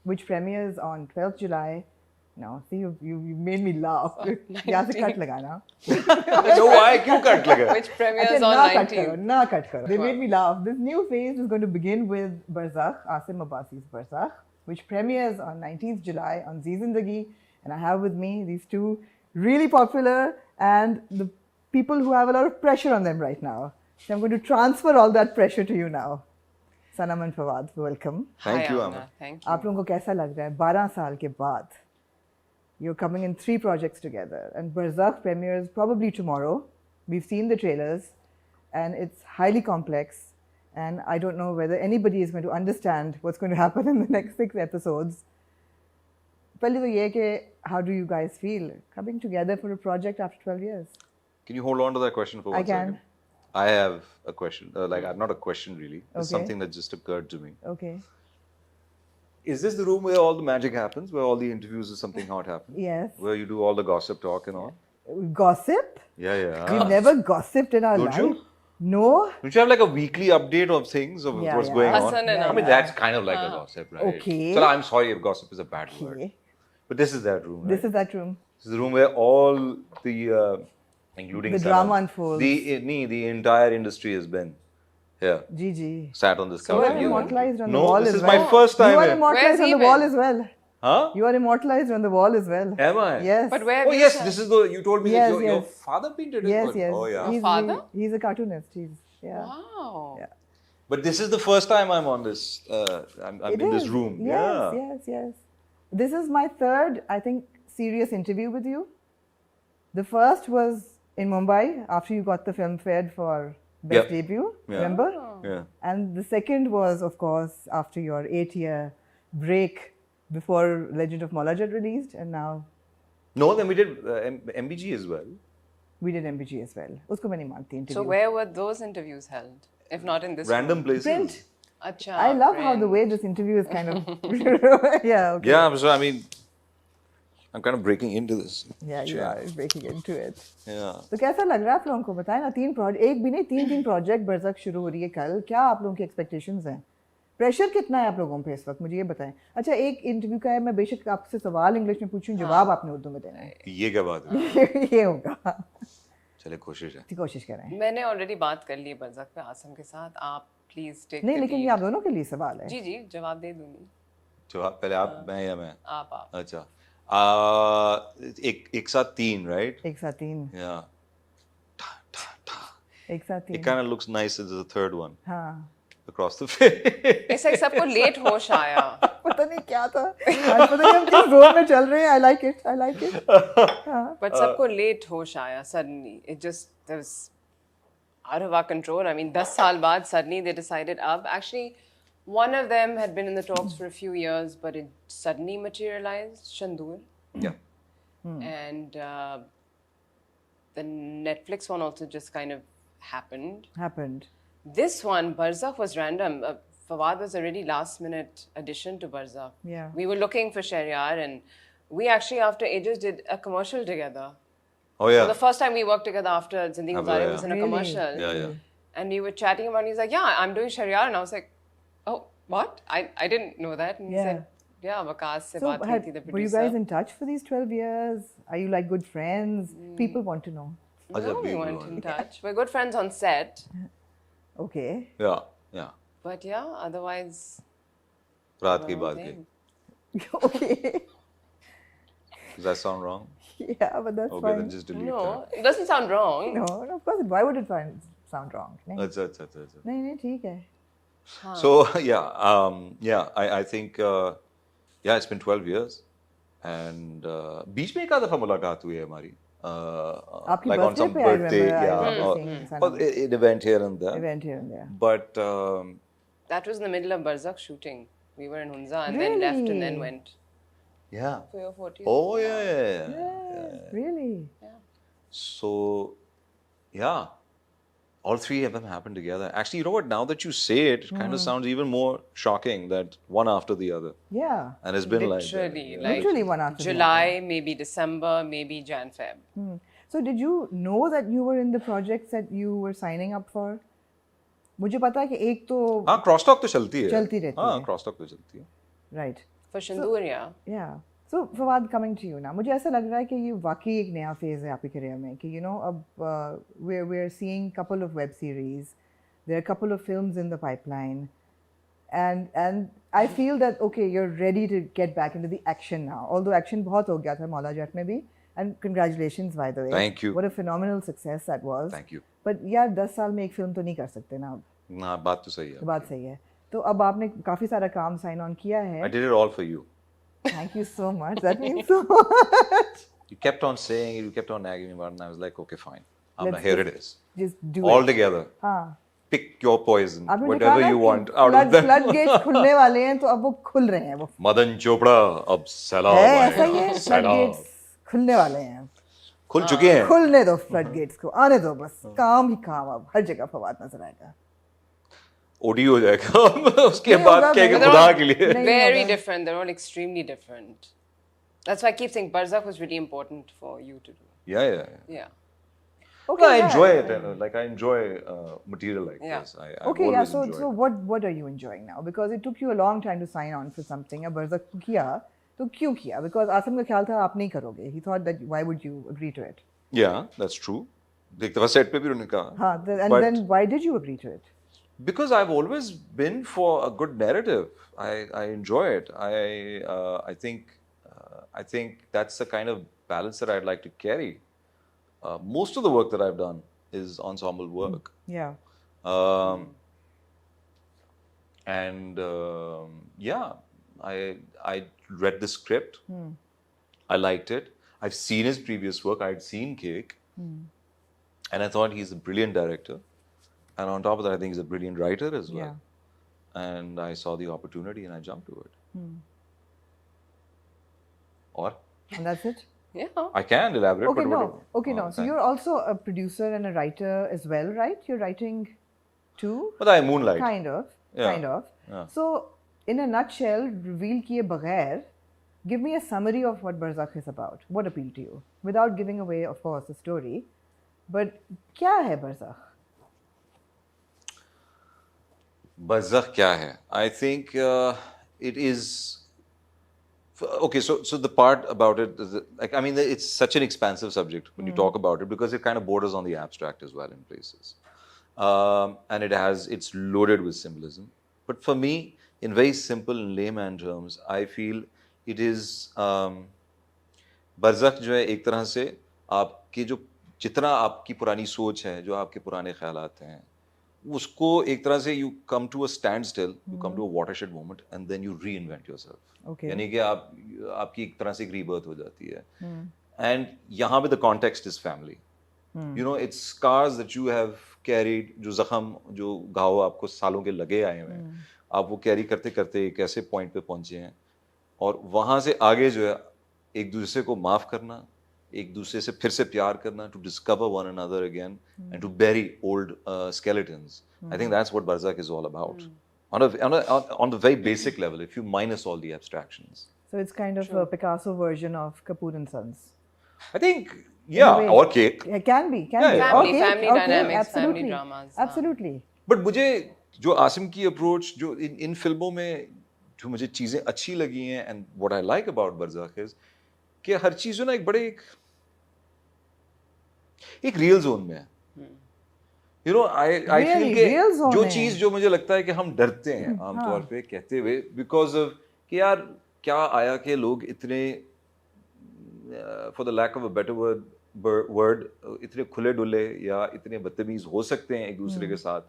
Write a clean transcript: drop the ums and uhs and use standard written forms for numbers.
which premieres on 12th July. No, see, you made me laugh. यहाँ से cut लगाना. No, why? क्यों cut लगा? Which premieres अच्छा, on ना cut 19th. करो, ना cut करो. They made me laugh. This new phase is going to begin with Barzakh, Asim Abbasi's Barzakh, which premieres on 19th July on Zee Zindagi. And I have with me these two really popular and the people who have a lot of pressure on them right now. So I'm going to transfer all that pressure to you now. Sanam and Fawad, welcome. Thank Hi, you, Amna. Amna. Thank you. आप लोगों को कैसा लग रहा है 12 साल के बाद you're coming in 3 projects together and Barzakh premieres probably tomorrow. We've seen the trailers and it's highly complex and I don't know whether anybody is going to understand what's going to happen in the next 6 episodes. पहले तो ये कि how do you guys feel coming together for a project after 12 years? Can you hold on to that question for I one second? can. I have a question. Not a question really. It's Okay. something that just occurred to me. Okay. Is this the room where all the magic happens? Where all the interviews or something hot happens? Yes. Where you do all the gossip talk and all? Gossip? Yeah, yeah. We've never gossiped in our Don't life. you? No. Don't you have like a weekly update of things of Yeah, what's yeah. going on? Hassan and I mean, Amna. that's kind of like a gossip, right? Okay. So I'm sorry if gossip is a bad word. Okay. But this is that room, right? This is that room. This is the room where all the, including The Sanam, drama unfolds. The entire industry has been here, Gigi. sat on this You couch. are immortalized on No, the wall this as is well. my first time You are here. immortalized Where's on he the wall been? as well. Huh? You are immortalized on the wall as well. Am I? Yes. But where Oh have yes, you this is the, you told me Yes, that your yes. father painted it? Yes, But- yes. Oh yeah. He's, father? He's a cartoonist. Yeah. Wow. Yeah. But this is the first time I'm on this, I'm It in this is. room. Yes, Yeah. yes. This is my third, I think, serious interview with you. The first was in Mumbai after you got the film fed for Best Yep. Debut, Yeah. remember? Yeah. And the second was, of course, after your 8-year break before Legend of Mollajad released, and now No, then we did MBG as well. we did MBG as well. Usko main nahi manti interview. So where were those interviews held? If not in this Random room? places. Print. Acha, I love how the friend. way this interview is kind of yeah, okay. Yeah, so I mean, I'm kind of breaking into this. Yeah, you chair. are breaking into it. Yeah. तो कैसा लग रहा है आप लोगों को बताएं ना एक भी नहीं तीन प्रोजेक्ट बरसक शुरू हो रही है कल क्या आप लोगों की एक्सपेक्टेशंस हैं प्रेशर कितना है आप लोगों पे इस वक्त मुझे ये बताएं अच्छा एक इंटरव्यू का है मैं बेशक आपसे सवाल इंग्लिश में पूछूं जवाब आपने उर्दू में देना है ये क्या बात है? ये होगा चले कोशिश है. कोशिश करें मैंने ऑलरेडी बात कर ली है बरज़क पे आसम के साथ आप प्लीज टेक नहीं लेकिन ये आप दोनों के लिए सवाल है जी जी जवाब दे दूंगी जवाब पहले आप मैं या मैं? आप अच्छा. एक साथ 3, right? एक साथ 3 Yeah. एक साथ 3 It kind of looks nice as the third one हाँ across the face. इस एक सबको लेट होश आया पता नहीं क्या था आज पता नहीं हम किस जोन में चल रहे हैं आई लाइक इट बट सबको लेट होश आया suddenly it just was out of our control I mean 10 साल बाद suddenly they decided अब actually one of them had been in the talks for a few years but it suddenly materialized Shandur Yeah. and the Netflix one also just kind of happened. This one, Barzakh, was random. Fawad was a really last minute addition to Barzakh. Yeah. We were looking for Shahryar and we actually after ages did a commercial together. Oh yeah. So the first time we worked together after Zindagi After, Guzari yeah. was in a Really? commercial. Yeah. And we were chatting about it. He's like, yeah, I'm doing Shahryar. And I was like, oh, what? I didn't know that. And Yeah. he said, yeah, Waqas se So baat ki thi, the were you producer. guys in touch for these 12 years? Are you like good friends? People want to know. अच्छा, No, we people weren't want- in touch. We're good friends on set. Okay. Yeah. But yeah, otherwise, रात की बात thing. की. Okay. Does that sound wrong? Yeah, but that's Okay, fine. then just delete No, that. it doesn't sound wrong. No, of course. Why would it sound wrong? नहीं अच्छा. नहीं ठीक है. So I think it's been 12 years and बीच में एक आध दफा मुलाकात हुई है हमारी. आपकी Like on birthday some पे I birthday, remember seeing or Sanam. an event here and there. Event here and there. But That was in the middle of Barzakh shooting. We were in Hunza and then left and then Really? went yeah. for your 40th. Oh yeah. Yes, really. So yeah. All 3 of them happened together. Actually, you know what? Now that you say it, it kind of sounds even more shocking that one after the other. Yeah. And it's been like that. Literally, like Literally one after the July, maybe December, maybe Jan, Feb. So did you know that you were in the projects that you were signing up for? मुझे पता है कि एक तो हाँ cross talk तो चलती है. चलती रहती हाँ है. क्रॉस टॉक तो चलती है. right. For Shandur, yeah. Yeah. So Fawad, coming to you now, मुझे ऐसा लग रहा है कि ये वाकई एक नया फेज है आपके करियर में कि अब we're seeing couple of web series, there are a couple of films in the pipeline, and I feel that okay, you're ready to get back into the action now. Although action बहुत हो गया था मौला जट में भी, and congratulations by the way. Thank you. What a phenomenal success that was. Thank you. But यार 10 साल में एक फिल्म तो नहीं कर सकते ना अब. ना बात तो सही है. तो बात सही है. तो अब आपने काफी सारा काम साइन ऑन किया है. I did it all for you. Thank you so much. That means so much. You kept on saying it, you kept on nagging me about it, and I was like, okay, fine. Let's Here it is. Just do All it. together. हाँ. Pick your poison, आपने whatever देखा ना you कि want out of them. flood gates खुलने वाले हैं तो अब वो खुल रहे हैं वो. मदन चोपड़ा अब सैलाब है आएगा, ऐसा ही है. Flood सैलाब. gates खुलने वाले हैं. खुल चुके हैं. खुलने दो flood gates को. आने दो बस. काम ही काम अब हर जगह फवाद नजर आएगा. ओडी हो जाएगा. उसके नहीं बाद होगा, कहेंगे नहीं खुदा के लिए. नहीं Very होगा. different. They're all extremely different. That's why I keep saying Barzakh was really important for you to do. Yeah. Yeah. Okay, No, I yeah. enjoy it. Like I enjoy material like Yeah. this. I've Okay, yeah. always So enjoyed what are you enjoying now? Because it took you a long time to sign on for something. अब बरज़क किया तो क्यों किया? Because Asim का ख्याल था आप नहीं करोगे. He thought that why would you agree to it? Yeah, that's true. एक दफा सेट पे भी उन्होंने कहा. हाँ, and But then why did you agree to it? because I've always been for a good narrative. I enjoy it. I think that's the kind of balance that I'd like to carry. Most of the work that I've done is ensemble work. Yeah. Yeah, I read the script. I liked it. I've seen his previous work. I'd seen Cake, and I thought he's a brilliant director. And on top of that, I think he's a brilliant writer as well. Yeah. And I saw the opportunity and I jumped to it. Or And that's it? Yeah. I can elaborate. Okay, but no. whatever. Okay, no. So thank- you're also a producer and a writer as well, right? You're writing too? But I moonlight. Kind of. Yeah. Kind of. Yeah. So, in a nutshell, reveal kiye baghair, give me a summary of what Barzakh is about. What appealed to you? Without giving away, of course, the story. But kya hai Barzakh? Barzakh kya hai? I think it is. Okay, so the part about it is that, like, I mean, it's such an expansive subject when you talk about it because it kind of borders on the abstract as well in places, and it's loaded with symbolism. But for me, in very simple and layman terms, I feel it is Barzakh जो है एक तरह से आपके जो जितना आपकी पुरानी सोच है, जो आपके पुराने ख्यालात हैं, उसको एक तरह से you come to a standstill, you come to a watershed moment, and then you reinvent yourself. Okay. यानी कि आपकी एक तरह से एक rebirth हो जाती है. And यहाँ पे the context is family. You know, it's scars that you have carried, जो जख्म, जो घाव आपको सालों के लगे आए हुए हैं, आप वो कैरी करते करते एक ऐसे पॉइंट पे पहुंचे हैं, और वहाँ से आगे जो है एक दूसरे को माफ करना, एक दूसरे से फिर से प्यार करना, to discover one another again and to bury old skeletons. I think that's what Barzakh is all about. On the very basic level, if you minus all the abstractions. So, it's kind of a Picasso version of Kapoor and Sons. I think, yeah, way. or Cake. Yeah, can be. Yeah, Be. yeah. Family- Okay, family okay, dynamics, family absolutely. dramas, Absolutely. But मुझे जो आसिम की approach जो इन फिल्मों में जो मुझे चीज़ें अच्छी लगी हैं and what I like about Barzakh is कि हर चीज़ जो ना एक बड़े एक रियल जोन में है. You know, I feel Really? कि Real zone जो है? चीज़ जो मुझे लगता है कि हम डरते हैं आमतौर पे कहते हुए because of कि यार क्या आया कि लोग इतने for the lack of a better word इतने खुले डुले या इतने बदतमीज हो सकते हैं एक दूसरे के साथ